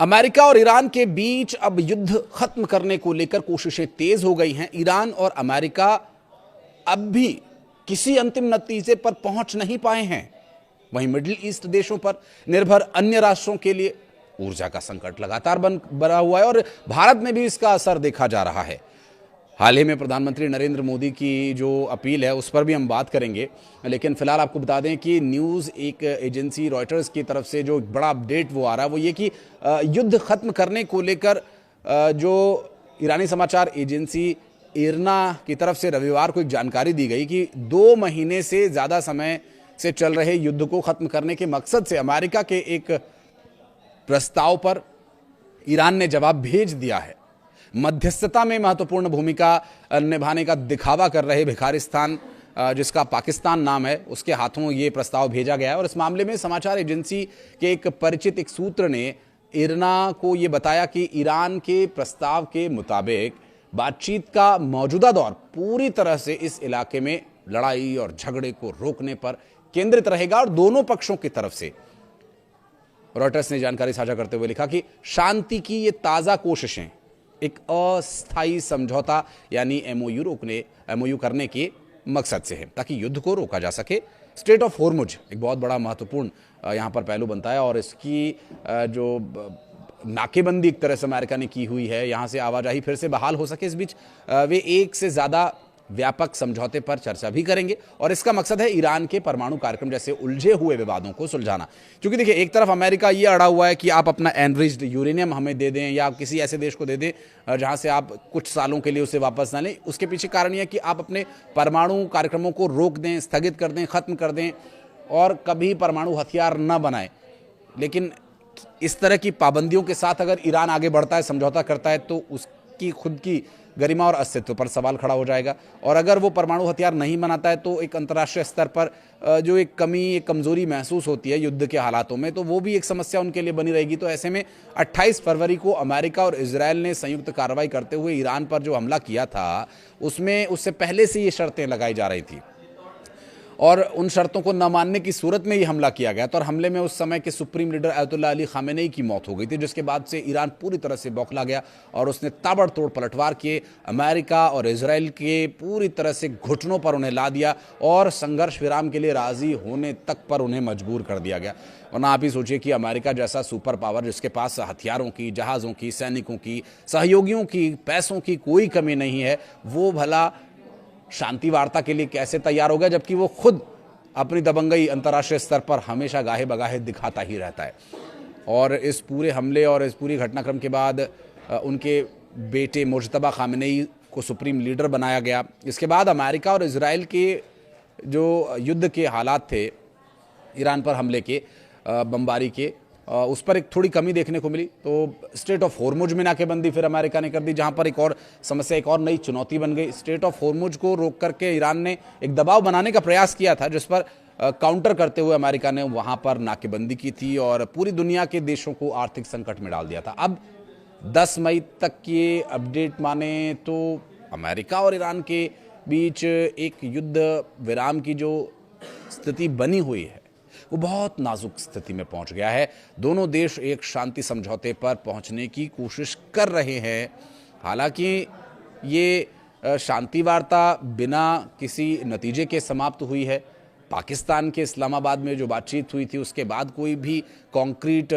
America और Iran के बीच अब युद्ध खत्म करने को लेकर कोशिशें तेज हो गई हैं। ईरान और अमेरिका अब भी किसी अंतिम नतीजे पर पहुंच नहीं पाए हैं। वहीं मिडिल ईस्ट देशों पर निर्भर अन्य राष्ट्रों के लिए ऊर्जा का संकट लगातार बना हुआ है और भारत में भी इसका असर देखा जा रहा है। हाल ही में प्रधानमंत्री नरेंद्र मोदी की जो अपील है उस पर भी हम बात करेंगे, लेकिन फिलहाल आपको बता दें कि न्यूज़ एक एजेंसी रॉयटर्स की तरफ से जो बड़ा अपडेट वो आ रहा है वो ये कि युद्ध खत्म करने को लेकर जो ईरानी समाचार एजेंसी इरना की तरफ से रविवार को एक जानकारी दी गई कि 2 महीने से ज़्यादा समय से चल रहे युद्ध को खत्म करने के मकसद से अमेरिका के एक प्रस्ताव पर ईरान ने जवाब भेज दिया है। मध्यस्थता में महत्वपूर्ण भूमिका निभाने का दिखावा कर रहे भिखारिस्तान, जिसका पाकिस्तान नाम है, उसके हाथों ये प्रस्ताव भेजा गया है। और इस मामले में समाचार एजेंसी के एक परिचित एक सूत्र ने इरना को ये बताया कि ईरान के प्रस्ताव के मुताबिक बातचीत का मौजूदा दौर पूरी तरह से इस इलाके में लड़ाई और झगड़े को रोकने पर केंद्रित रहेगा और दोनों पक्षों की तरफ से। रॉयटर्स ने जानकारी साझा करते हुए लिखा कि शांति की ये ताज़ा कोशिशें एक अस्थायी समझौता यानी एमओयू करने के मकसद से है ताकि युद्ध को रोका जा सके। स्ट्रेट ऑफ होर्मुज एक बहुत बड़ा महत्वपूर्ण यहाँ पर पहलू बनता है और इसकी जो नाकेबंदी एक तरह से अमेरिका ने की हुई है, यहाँ से आवाजाही फिर से बहाल हो सके, इस बीच वे एक से ज़्यादा व्यापक समझौते पर चर्चा भी करेंगे और इसका मकसद है ईरान के परमाणु कार्यक्रम जैसे उलझे हुए विवादों को सुलझाना। क्योंकि देखिए, एक तरफ अमेरिका ये अड़ा हुआ है कि आप अपना एनरिच्ड यूरेनियम हमें दे दें या किसी ऐसे देश को दे दें जहां से आप कुछ सालों के लिए उसे वापस ना लें। उसके पीछे कारण यह है कि आप अपने परमाणु कार्यक्रमों को रोक दें, स्थगित कर दें, खत्म कर दें और कभी परमाणु हथियार न बनाएं। लेकिन इस तरह की पाबंदियों के साथ अगर ईरान आगे बढ़ता है, समझौता करता है, तो उसकी खुद की गरिमा और अस्तित्व पर सवाल खड़ा हो जाएगा। और अगर वो परमाणु हथियार नहीं बनाता है तो एक अंतर्राष्ट्रीय स्तर पर जो एक कमी, एक कमजोरी महसूस होती है युद्ध के हालातों में, तो वो भी एक समस्या उनके लिए बनी रहेगी। तो ऐसे में 28 फरवरी को अमेरिका और इजरायल ने संयुक्त कार्रवाई करते हुए ईरान पर जो हमला किया था उसमें उससे पहले से ये शर्तें लगाई जा रही थी और उन शर्तों को न मानने की सूरत में ही हमला किया गया था। और हमले में उस समय के supreme leader Ayatollah Ali Khamenei की मौत हो गई थी, जिसके बाद से ईरान पूरी तरह से बौखला गया और उसने ताबड़तोड़ पलटवार किए, अमेरिका और इजराइल के पूरी तरह से घुटनों पर उन्हें ला दिया और संघर्ष विराम के लिए राजी होने तक पर उन्हें मजबूर कर दिया गया। वरना आप ही सोचिए कि अमेरिका जैसा सुपर पावर, जिसके पास हथियारों की, जहाज़ों की, सैनिकों की, सहयोगियों की, पैसों की कोई कमी नहीं है, वो भला शांति वार्ता के लिए कैसे तैयार हो गया, जबकि वो खुद अपनी दबंगई अंतर्राष्ट्रीय स्तर पर हमेशा गाहे बगाहे दिखाता ही रहता है। और इस पूरे हमले और इस पूरी घटनाक्रम के बाद उनके बेटे मुज्तबा खामेनेई को सुप्रीम लीडर बनाया गया। इसके बाद अमेरिका और इजराइल के जो युद्ध के हालात थे, ईरान पर हमले के, बमबारी के, उस पर एक थोड़ी कमी देखने को मिली। तो स्ट्रेट ऑफ होर्मुज में नाकेबंदी फिर अमेरिका ने कर दी, जहां पर एक और समस्या, एक और नई चुनौती बन गई। स्ट्रेट ऑफ होर्मुज को रोक करके ईरान ने एक दबाव बनाने का प्रयास किया था, जिस पर काउंटर करते हुए अमेरिका ने वहां पर नाकेबंदी की थी और पूरी दुनिया के देशों को आर्थिक संकट में डाल दिया था। अब 10 मई तक के अपडेट माने तो अमेरिका और ईरान के बीच एक युद्ध विराम की जो स्थिति बनी हुई है वो बहुत नाजुक स्थिति में पहुंच गया है। दोनों देश एक शांति समझौते पर पहुंचने की कोशिश कर रहे हैं। हालांकि ये शांति वार्ता बिना किसी नतीजे के समाप्त हुई है। पाकिस्तान के इस्लामाबाद में जो बातचीत हुई थी उसके बाद कोई भी कॉन्क्रीट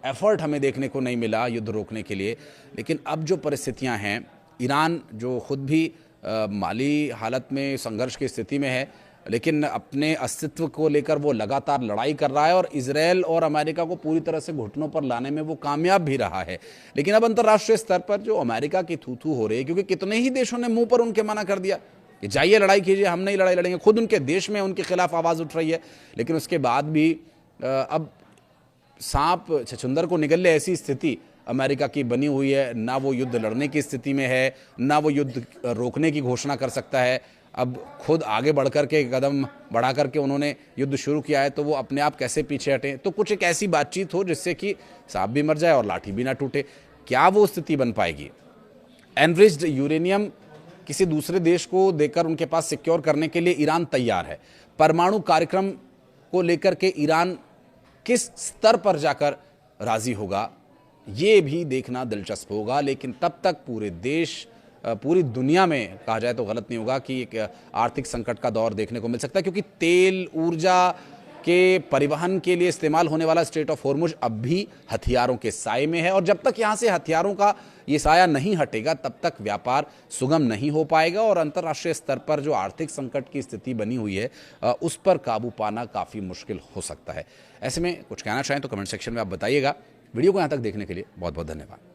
एफर्ट हमें देखने को नहीं मिला युद्ध रोकने के लिए। लेकिन अब जो परिस्थितियां हैं, ईरान जो खुद भी माली हालत में संघर्ष की स्थिति में है, लेकिन अपने अस्तित्व को लेकर वो लगातार लड़ाई कर रहा है और इजरायल और अमेरिका को पूरी तरह से घुटनों पर लाने में वो कामयाब भी रहा है। लेकिन अब अंतर्राष्ट्रीय स्तर पर जो अमेरिका की थू-थू हो रही है, क्योंकि कितने ही देशों ने मुंह पर उनके मना कर दिया कि जाइए लड़ाई कीजिए, हम नहीं लड़ाई लड़ेंगे। खुद उनके देश में उनके खिलाफ आवाज़ उठ रही है। लेकिन उसके बाद भी अब सांप छछूंदर को निगल ले ऐसी स्थिति अमेरिका की बनी हुई है। ना वो युद्ध लड़ने की स्थिति में है, ना वो युद्ध रोकने की घोषणा कर सकता है। अब खुद आगे बढ़ करके कदम बढ़ा करके उन्होंने युद्ध शुरू किया है, तो वो अपने आप कैसे पीछे हटें। तो कुछ एक ऐसी बातचीत हो जिससे कि सांप भी मर जाए और लाठी भी ना टूटे। क्या वो स्थिति बन पाएगी? एनरिच्ड यूरेनियम किसी दूसरे देश को देकर उनके पास सिक्योर करने के लिए ईरान तैयार है। परमाणु कार्यक्रम को लेकर के ईरान किस स्तर पर जाकर राजी होगा, ये भी देखना दिलचस्प होगा। लेकिन तब तक पूरे देश, पूरी दुनिया में कहा जाए तो गलत नहीं होगा कि एक आर्थिक संकट का दौर देखने को मिल सकता है, क्योंकि तेल ऊर्जा के परिवहन के लिए इस्तेमाल होने वाला स्ट्रेट ऑफ हॉर्मुज अब भी हथियारों के साए में है, और जब तक यहां से हथियारों का ये साया नहीं हटेगा तब तक व्यापार सुगम नहीं हो पाएगा, और अंतर्राष्ट्रीय स्तर पर जो आर्थिक संकट की स्थिति बनी हुई है उस पर काबू पाना काफ़ी मुश्किल हो सकता है। ऐसे में कुछ कहना चाहें तो कमेंट सेक्शन में आप बताइएगा। वीडियो को यहाँ तक देखने के लिए बहुत बहुत धन्यवाद।